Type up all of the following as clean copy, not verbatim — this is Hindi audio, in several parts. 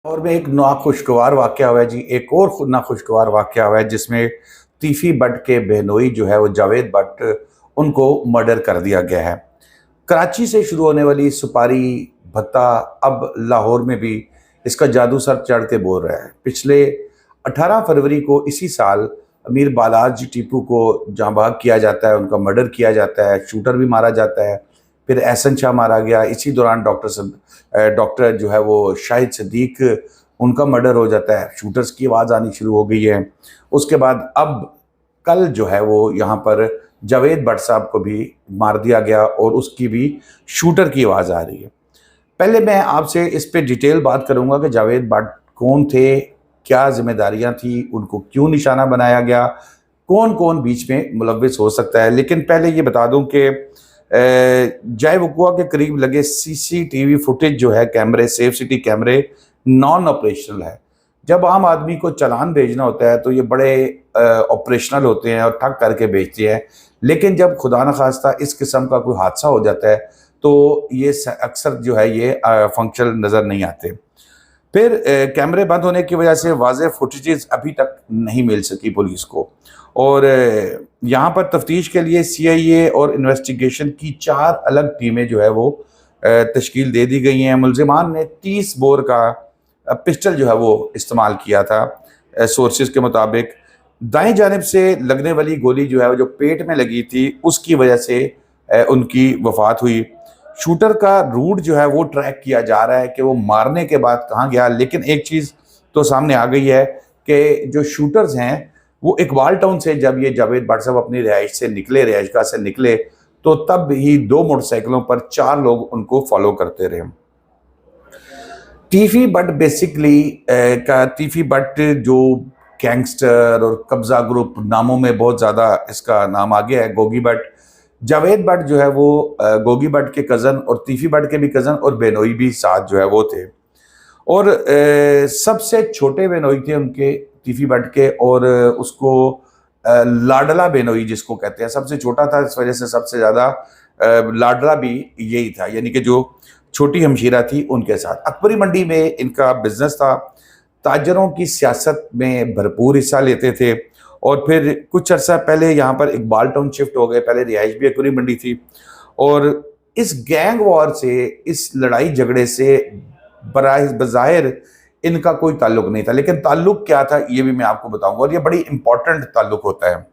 और में एक नाखुशगवार वाक़या हुआ है जी, एक और नाखुशगवार वाक़या हुआ है जिसमें तीफ़ी भट्ट के बहनोई जो है वो जावेद भट्ट, उनको मर्डर कर दिया गया है। कराची से शुरू होने वाली सुपारी भत्ता अब लाहौर में भी इसका जादू सर चढ़ के बोल रहा है। पिछले 18 फरवरी को इसी साल अमीर बालाजी टीपू को जहाँ भाग किया जाता है, उनका मर्डर किया जाता है, शूटर भी मारा जाता है। फिर एहसन शाह मारा गया। इसी दौरान डॉक्टर जो है वो शाहिद सदीक, उनका मर्डर हो जाता है। शूटर्स की आवाज़ आनी शुरू हो गई है। उसके बाद अब कल जो है वो यहाँ पर जावेद भट्ट साहब को भी मार दिया गया और उसकी भी शूटर की आवाज़ आ रही है। पहले मैं आपसे इस पे डिटेल बात करूंगा कि जावेद भट्ट कौन थे, क्या जिम्मेदारियां थी, उनको क्यों निशाना बनाया गया, कौन कौन बीच में मुलव्विस हो सकता है। लेकिन पहले ये बता दूं कि जय वकुआ के करीब लगे सीसीटीवी फुटेज जो है, कैमरे, सेफ सिटी कैमरे नॉन ऑपरेशनल है। जब आम आदमी को चालान भेजना होता है तो ये बड़े ऑपरेशनल होते हैं और ठग करके भेजते हैं। लेकिन जब खुदा न खास्ता इस किस्म का कोई हादसा हो जाता है तो ये अक्सर जो है ये फंक्शनल नज़र नहीं आते। फिर कैमरे बंद होने की वजह से वाज़ेह फुटेजेस अभी तक नहीं मिल सकी पुलिस को। और यहाँ पर तफ्तीश के लिए सीआईए और इन्वेस्टिगेशन की 4 अलग टीमें जो है वो तश्कील दे दी गई हैं। मुलजिमान ने 30 बोर का पिस्टल जो है वो इस्तेमाल किया था। सोर्सेज के मुताबिक दाएं जानिब से लगने वाली गोली जो है वो जो पेट में लगी थी उसकी वजह से उनकी वफात हुई। शूटर का रूट जो है वो ट्रैक किया जा रहा है कि वो मारने के बाद कहाँ गया। लेकिन एक चीज़ तो सामने आ गई है कि जो शूटर्स हैं वो इकबाल टाउन से जब ये जावेद भट्ट साहब अपनी रिहाइशगाह से निकले तो तब ही 2 मोटरसाइकिलों पर 4 लोग उनको फॉलो करते रहे। तीफी भट्ट बेसिकली तीफी भट्ट जो गैंगस्टर और कब्जा ग्रुप नामों में बहुत ज़्यादा इसका नाम आ गया है। गोगी भट्ट, जावेद भट्ट जो है वो गोगी भट्ट के कज़न और तीफी भट्ट के भी कज़न और बेनोई भी साथ जो है वो थे। और सबसे छोटे बेनोई थे उनके, तीफी भट्ट के, और उसको लाडला बेनोई जिसको कहते हैं, सबसे छोटा था। इस वजह से सबसे ज़्यादा लाडला भी यही था, यानी कि जो छोटी हमशीरा थी उनके साथ। अकबरी मंडी में इनका बिजनेस था। ताजरों की सियासत में भरपूर हिस्सा लेते थे। और फिर कुछ अर्सा पहले यहाँ पर इकबाल टाउन शिफ्ट हो गए। पहले रिहाइश भी अकबरी मंडी थी। और इस गैंग वॉर से, इस लड़ाई झगड़े से बज़ाहिर इनका कोई ताल्लुक नहीं था। लेकिन ताल्लुक क्या था ये भी मैं आपको बताऊंगा, और ये बड़ी इंपॉर्टेंट ताल्लुक होता है।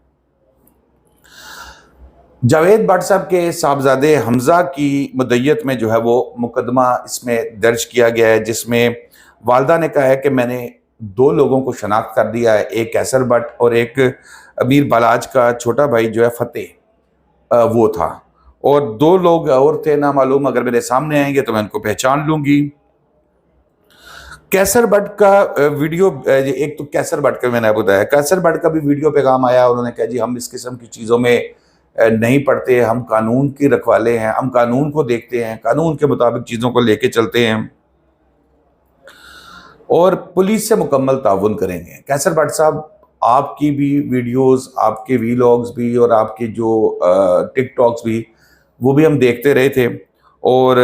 जावेद भट्ट साहब के साहबजादे हमजा की मुद्दत में जो है वो मुकदमा इसमें दर्ज किया गया है, जिसमें वालदा ने कहा है कि मैंने 2 लोगों को शनाख्त कर दिया है, एक कैसर भट्ट और एक अमीर बालाज का छोटा भाई जो है फतेह, वो था। और 2 लोग और थे ना मालूम, अगर मेरे सामने आएंगे तो मैं उनको पहचान लूंगी। कैसर भट्ट का वीडियो, एक तो कैसर भट्ट का मैंने बताया, कैसर भट्ट का भी वीडियो पैगाम आया। उन्होंने कहा जी हम इस किस्म की चीज़ों में नहीं पढ़ते, हम कानून की रखवाले हैं, हम कानून को देखते हैं, कानून के मुताबिक चीज़ों को लेके चलते हैं और पुलिस से मुकम्मल ताउन करेंगे। कैसर भट्ट साहब, आपकी भी वीडियोस, आपके वीलॉग्स भी और आपके जो टिकटॉक्स भी, वो भी हम देखते रहे थे। और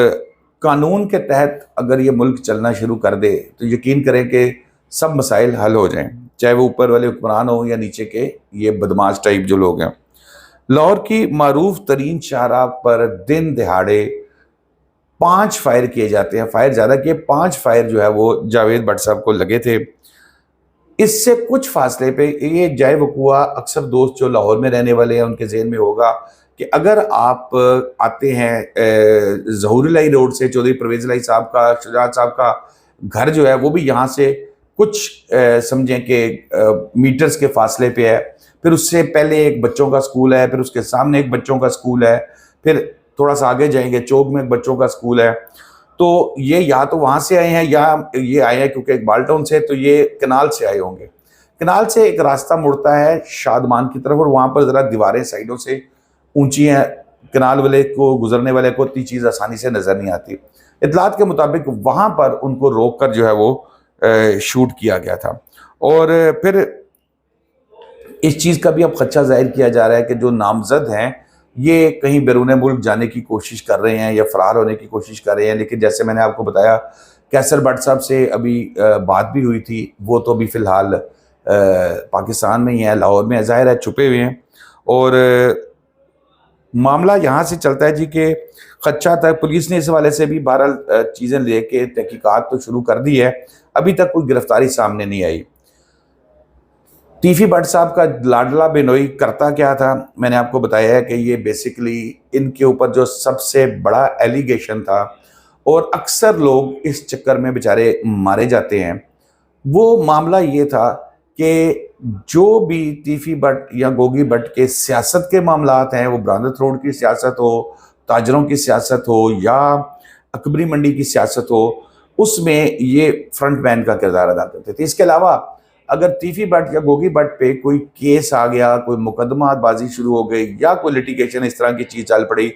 कानून के तहत अगर ये मुल्क चलना शुरू कर दे तो यकीन करें कि सब मसाइल हल हो जाएं, चाहे वो ऊपर वाले हुक्मरान हो या नीचे के ये बदमाश टाइप जो लोग हैं। लाहौर की मारूफ तरीन शाहराह पर दिन दिहाड़े 5 फायर किए जाते हैं। फायर ज़्यादा किए, 5 फायर जो है वो जावेद भट्ट साहब को लगे थे। इससे कुछ फासले पे ये जय वकुआ अक्सर दोस्त जो लाहौर में रहने वाले हैं उनके जहन में होगा कि अगर आप आते हैं ज़हूरुल्लाही रोड से, चौधरी परवेज़ इलाही साहब का, शुजात साहब का घर जो है वो भी यहाँ से कुछ समझें कि मीटर्स के फासले पे है। फिर उससे पहले एक बच्चों का स्कूल है, फिर उसके सामने एक बच्चों का स्कूल है, फिर थोड़ा सा आगे जाएंगे चौक में एक बच्चों का स्कूल है। तो ये या तो वहाँ से आए हैं या ये आए हैं क्योंकि इकबाल टाउन से, तो ये कनाल से आए होंगे। कनाल से एक रास्ता मुड़ता है शादमान की तरफ और वहाँ पर ज़रा दीवारें साइडों से ऊंची हैं। कनाल वाले को, गुजरने वाले को इतनी चीज़ आसानी से नज़र नहीं आती। इतलात के मुताबिक वहाँ पर उनको रोक कर जो है वो शूट किया गया था। और फिर इस चीज़ का भी अब खदशा जाहिर किया जा रहा है कि जो नामजद हैं ये कहीं बैरून मुल्क जाने की कोशिश कर रहे हैं या फरार होने की कोशिश कर रहे हैं। लेकिन जैसे मैंने आपको बताया कैसर भट्ट साहब से अभी बात भी हुई थी, वो तो अभी फ़िलहाल पाकिस्तान में ही है, लाहौर में, ज़ाहिर है छुपे हुए हैं। और मामला यहाँ से चलता है जी कि खदशा तक पुलिस ने इस हवाले से भी बहरहाल चीज़ें लेके तहकीकात तो शुरू कर दी है, अभी तक कोई गिरफ्तारी सामने नहीं आई। टीफी भट्ट साहब का लाडला बिनोई करता क्या था, मैंने आपको बताया है कि ये बेसिकली इनके ऊपर जो सबसे बड़ा एलिगेशन था, और अक्सर लोग इस चक्कर में बेचारे मारे जाते हैं, वो मामला ये था कि जो भी टीफी भट्ट या गोगी भट्ट के सियासत के मामलात हैं, वो ब्रांदत रोड की सियासत हो, ताजरों की सियासत हो या अकबरी मंडी की सियासत हो, उसमें ये फ्रंटमैन का किरदार अदा करते थे। इसके अलावा अगर टीफी भट्ट या गोगी भट्ट पे कोई केस आ गया, कोई मुकदमाबाजी शुरू हो गई या कोई लिटिगेशन इस तरह की चीज़ चल पड़ी,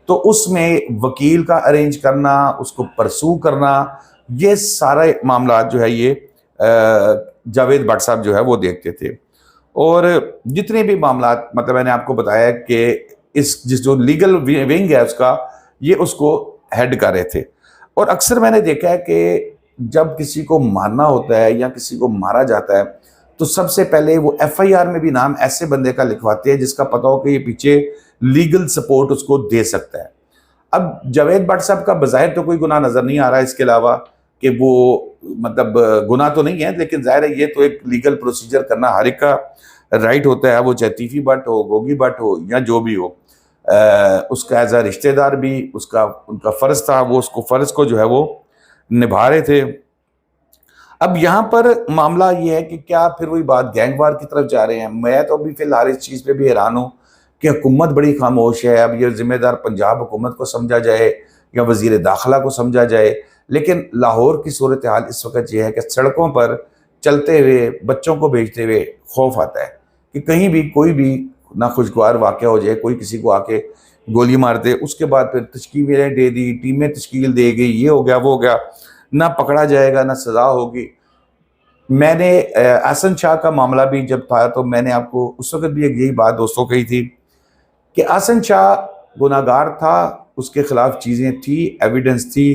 तो उसमें वकील का अरेंज करना, उसको परसू करना, ये सारे मामला जो है ये जावेद भट्ट साहब जो है वो देखते थे। और जितने भी मामला, मतलब मैंने आपको बताया कि जिस जो लीगल विंग है उसका, ये उसको हेड कर रहे थे। और अक्सर मैंने देखा है कि जब किसी को मारना होता है या किसी को मारा जाता है, तो सबसे पहले वो एफआईआर में भी नाम ऐसे बंदे का लिखवाते हैं जिसका पता हो कि ये पीछे लीगल सपोर्ट उसको दे सकता है। अब जावेद भट्ट साहब का बज़ाहिर तो कोई गुनाह नजर नहीं आ रहा है, इसके अलावा कि वो मतलब गुनाह तो नहीं है, लेकिन जाहिर है ये तो एक लीगल प्रोसीजर करना हर एक का राइट होता है, वो चाहे टीफी भट्ट हो, गोगी भट्ट हो या जो भी हो। उसका एज अ रिश्तेदार भी उसका उनका फ़र्ज़ था, वो उसको फ़र्ज़ को जो है वो निभा रहे थे। अब यहाँ पर मामला ये है कि क्या फिर वही बात गैंगवार की तरफ जा रहे हैं। मैं तो अभी फ़िलहाल इस चीज़ पे भी हैरान हूँ कि हुकूमत बड़ी खामोश है। अब ये ज़िम्मेदार पंजाब हुकूमत को समझा जाए या वज़ीर दाखिला को समझा जाए, लेकिन लाहौर की सूरत हाल इस वक्त ये है कि सड़कों पर चलते हुए, बच्चों को भेजते हुए खौफ आता है कि कहीं भी कोई भी नाखुशगवार वाक़या हो जाए, कोई किसी को आके गोली मार दे, उसके बाद फिर तश्कीलें दे दी, टीमें तश्कील दे गई, ये हो गया वो हो गया, ना पकड़ा जाएगा ना सज़ा होगी। मैंने एहसन शाह का मामला भी जब था, तो मैंने आपको उस वक्त भी यही बात दोस्तों कही थी कि एहसन शाह गुनाहगार था, उसके खिलाफ चीज़ें थी, एविडेंस थी,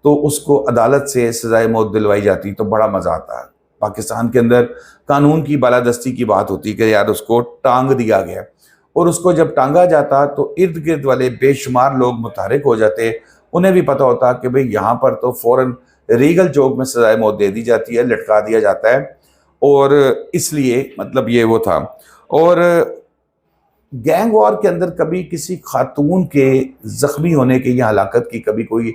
तो उसको अदालत से सजाए मौत दिलवाई जाती तो बड़ा मज़ा आता है। पाकिस्तान के अंदर कानून की बालादस्ती की बात होती कि यार उसको टांग दिया गया, और उसको जब टांगा जाता तो इर्द गिर्द वाले बेशुमार लोग मुतहरिक हो जाते, उन्हें भी पता होता कि भाई यहाँ पर तो फ़ौरन रीगल चौक में सजाए मौत दे दी जाती है, लटका दिया जाता है, और इसलिए मतलब ये वो था। और गैंग वॉर के अंदर कभी किसी खातून के ज़ख्मी होने की या हलाकत की कभी कोई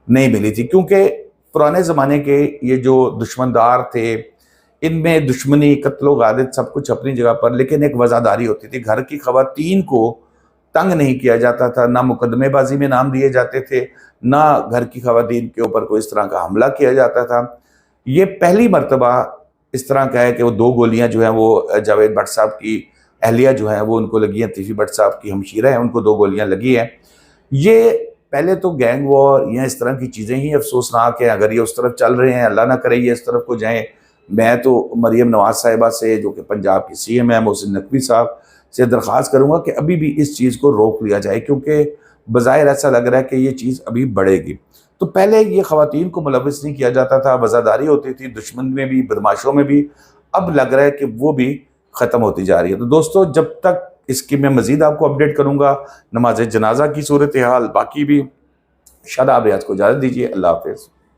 नहीं मिली थी, क्योंकि पुराने ज़माने के ये जो दुश्मनदार थे, इनमें दुश्मनी, कत्लो गारत सब कुछ अपनी जगह पर, लेकिन एक वज़ादारी होती थी। घर की ख़वातीन को तंग नहीं किया जाता था, ना मुकदमेबाजी में नाम दिए जाते थे, ना घर की ख़वातीन के ऊपर कोई इस तरह का हमला किया जाता था। ये पहली मर्तबा इस तरह का है कि वो 2 गोलियाँ जो हैं वो जावेद भट्ट साहब की अहलिया जो है वो उनको लगी हैं, टीफी भट्ट साहब की हमशीरा है, उनको 2 गोलियाँ लगी हैं। ये पहले तो गैंग वॉर या इस तरह की चीज़ें ही अफसोसनाक है। अगर ये उस तरफ चल रहे हैं, अल्लाह ना करे ये इस तरफ को जाएँ। मैं तो मरियम नवाज़ साहिबा से, जो कि पंजाब की सीएम है, मोहसिन नकवी साहब से दरख्वास्त करूँगा कि अभी भी इस चीज़ को रोक लिया जाए, क्योंकि बज़ाहिर ऐसा लग रहा है कि ये चीज़ अभी बढ़ेगी। तो पहले ये ख़वातीन को मुलव्वस नहीं किया जाता था, वज़ादारी होती थी दुश्मन में भी, बदमाशों में भी। अब लग रहा है कि वो भी ख़त्म होती जा रही है। तो दोस्तों, जब तक इसकी मैं मज़ीद आपको अपडेट करूँगा, नमाज जनाजा की सूरत हाल, बाकी भी शादाब रियाज को इजाज़त दीजिए। अल्लाह हाफ़िज़।